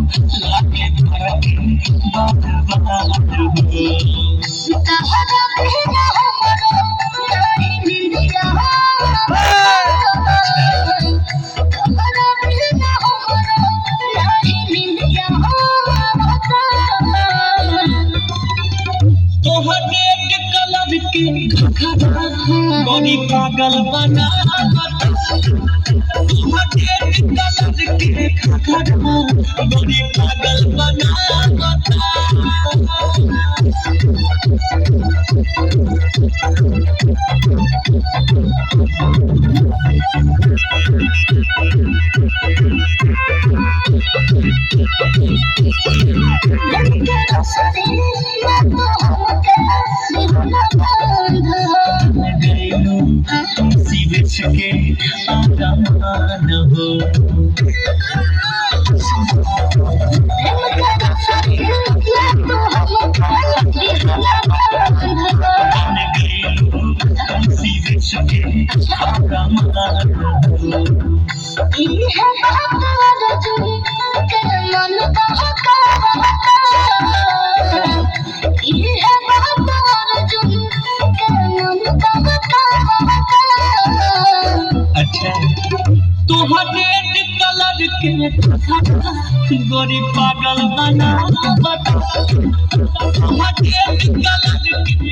लागे धरती बात बात हो कहरा बिना हमरो नहीं मिलिया कहरा बिना हमरो नहीं मिलिया तोहर रेड कलर के घघरा बड़ी पागल बना तोहर रेड कलर के घघरा बड़ी पागल बना के आरामान हो तोहर रेड कलर के गोरी पागल बना तोहर रेड कलर के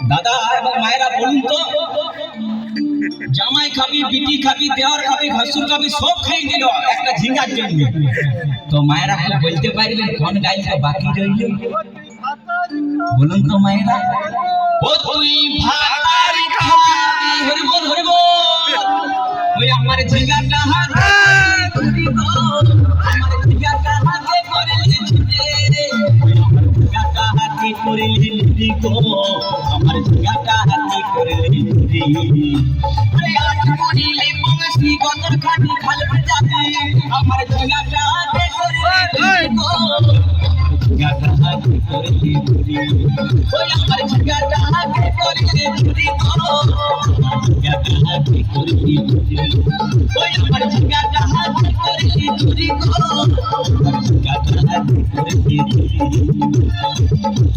दादा मायरा बोलूं तो জামাই খাবি বিটি খাবি দেওয়ার খাবি ভাসুর খাবি সব খাই দিল একটা ঝিঙ্গার জন্য তো মায়েরা কি বলতে পারবেন কোন গাইতে বাকি রইল বলুন তো মায়েরা ও তুই ভাতারি খাবি হরি বল ওই আমার ঝিঙ্গাটা হাতে তুই গো আমার ঝিঙ্গাটা হাতে করলি ছুটে ঝিঙ্গাটা হাতে করলি তুই গো আমার ঝিঙ্গাটা হাতে করলি তুই আরে আজ মরিলে পমসি গতর খাটি খালবে যাবে আমার ঝিঙ্গাটা হাতে করলি তুই গো ঝিঙ্গাটা হাতে করলি তুই ওই আমার ঝিঙ্গাটা হাতে করলি তুই গো করেছি ওই আমার ঝিঙ্গাটা হাতে করেছি চুরি গো ঝিঙ্গাটা হাতে করেছি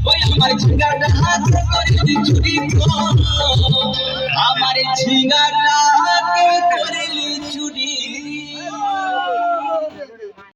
ওই আমার ঝিঙ্গাটা হাতে করেছি চুরি গো আমার ঝিঙ্গাটা